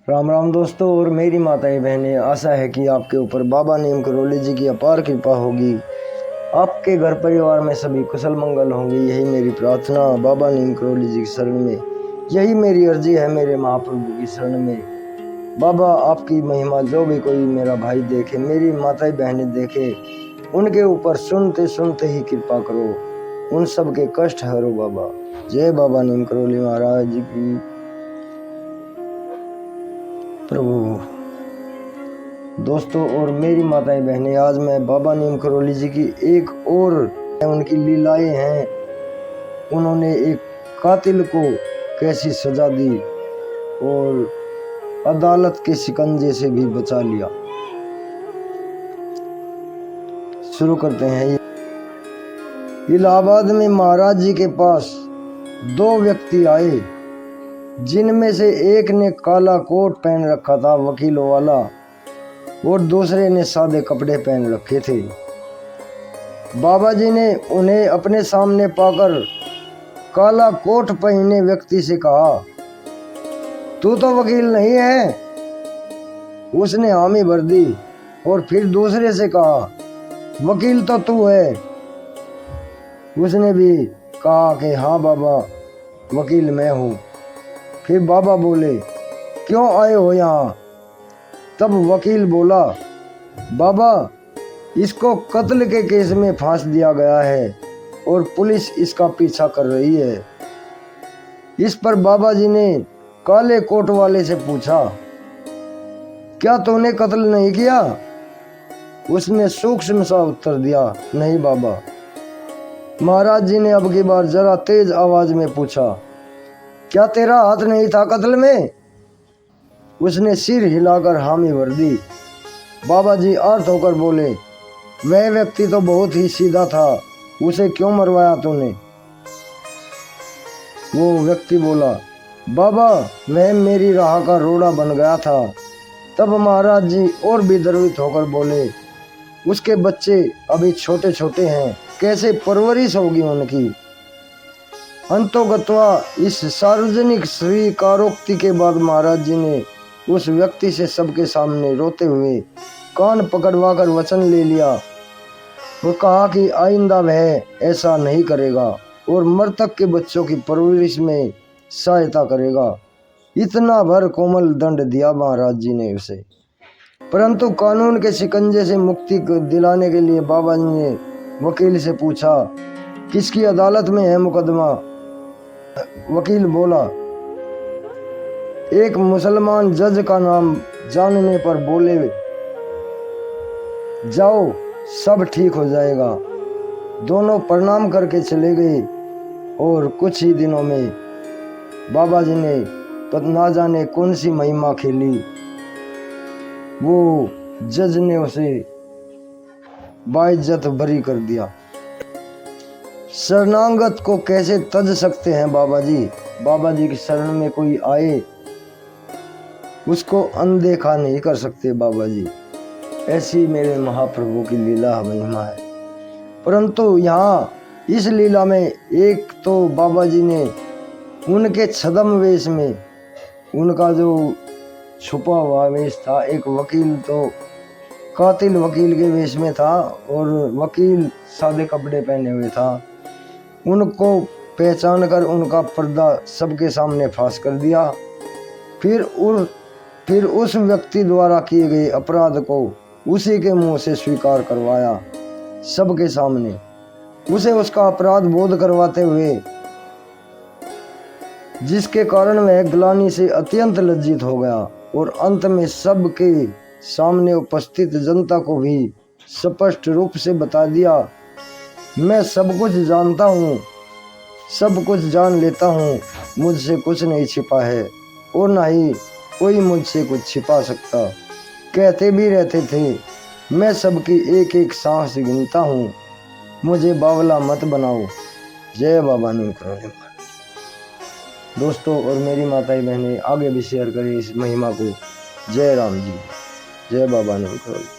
राम राम दोस्तों और मेरी माताएं बहनें, आशा है कि आपके ऊपर बाबा नीम करोली जी की अपार कृपा होगी। आपके घर परिवार में सभी कुशल मंगल होंगे, यही मेरी प्रार्थना बाबा नीम करोली जी की शरण में, यही मेरी अर्जी है मेरे महाप्रभु की शरण में। बाबा आपकी महिमा जो भी कोई मेरा भाई देखे, मेरी माताएं बहनें देखे, उनके ऊपर सुनते सुनते ही कृपा करो, उन सब के कष्ट हरो बाबा। जय बाबा नीम करोली महाराज जी की प्रभु। दोस्तों और मेरी माताएं बहनें, आज मैं बाबा नीम करोली जी की एक और उनकी लीलाएं हैं। उन्होंने एक कातिल को कैसी सजा दी और अदालत के शिकंजे से भी बचा लिया। शुरू करते हैं। इलाहाबाद में महाराज जी के पास दो व्यक्ति आए, जिनमें से एक ने काला कोट पहन रखा था वकीलों वाला, और दूसरे ने सादे कपड़े पहन रखे थे। बाबा जी ने उन्हें अपने सामने पाकर काला कोट पहने व्यक्ति से कहा, तू तो वकील नहीं है? उसने हामी भर दी और फिर दूसरे से कहा, वकील तो तू है। उसने भी कहा कि हाँ बाबा, वकील मैं हूँ। फिर बाबा बोले, क्यों आए हो यहाँ? तब वकील बोला, बाबा इसको कत्ल के केस में फांस दिया गया है और पुलिस इसका पीछा कर रही है। इस पर बाबा जी ने काले कोट वाले से पूछा, क्या तूने कत्ल नहीं किया? उसने सूक्ष्म सा उत्तर दिया, नहीं बाबा। महाराज जी ने अब की बार जरा तेज आवाज में पूछा, क्या तेरा हाथ नहीं था कत्ल में? उसने सिर हिलाकर हामी भर दी। बाबा जी आर्त होकर बोले, वह व्यक्ति तो बहुत ही सीधा था, उसे क्यों मरवाया तूने? वो व्यक्ति बोला, बाबा वह मेरी राह का रोड़ा बन गया था। तब महाराज जी और भी द्रवित होकर बोले, उसके बच्चे अभी छोटे छोटे हैं, कैसे परवरिश होगी उनकी? अंतोगत्वा इस सार्वजनिक स्वीकारोक्ति के बाद महाराज जी ने उस व्यक्ति से सबके सामने रोते हुए कान पकड़वाकर वचन ले लिया। वो कहा कि आइंदा वह ऐसा नहीं करेगा और मृतक के बच्चों की परवरिश में सहायता करेगा। इतना भर कोमल दंड दिया महाराज जी ने उसे। परंतु कानून के शिकंजे से मुक्ति दिलाने के लिए बाबा जी ने वकील से पूछा, किसकी अदालत में है मुकदमा? वकील बोला, एक मुसलमान जज का नाम जानने पर बोले, जाओ सब ठीक हो जाएगा। दोनों प्रणाम करके चले गए और कुछ ही दिनों में बाबा जी ने तो ना जाने कौन सी महिमा खेली, वो जज ने उसे बाइज्जत बरी कर दिया। शरणागत को कैसे तज सकते हैं बाबा जी? बाबा जी की शरण में कोई आए उसको अनदेखा नहीं कर सकते बाबा जी। ऐसी मेरे महाप्रभु की लीला महिमा है। परंतु यहाँ इस लीला में एक तो बाबा जी ने उनके छद्म वेश में, उनका जो छुपा हुआ वेश था, एक वकील तो कातिल वकील के वेश में था और वकील सादे कपड़े पहने हुए था, उनको पहचान कर उनका पर्दा सबके सामने फांस कर दिया। फिर उस व्यक्ति द्वारा किए गए अपराध को उसी के मुंह से स्वीकार करवाया सबके सामने, उसे उसका अपराध बोध करवाते हुए, जिसके कारण वह ग्लानि से अत्यंत लज्जित हो गया और अंत में सबके सामने उपस्थित जनता को भी स्पष्ट रूप से बता दिया, मैं सब कुछ जानता हूँ, सब कुछ जान लेता हूँ, मुझसे कुछ नहीं छिपा है और ना ही कोई मुझसे कुछ छिपा सकता। कहते भी रहते थे, मैं सबकी एक एक सांस गिनता हूँ, मुझे बावला मत बनाओ। जय बाबा नीम करोली महाराज। दोस्तों और मेरी माताएं बहनें, आगे भी शेयर करें इस महिमा को। जय राम जी, जय बाबा नीम करोली।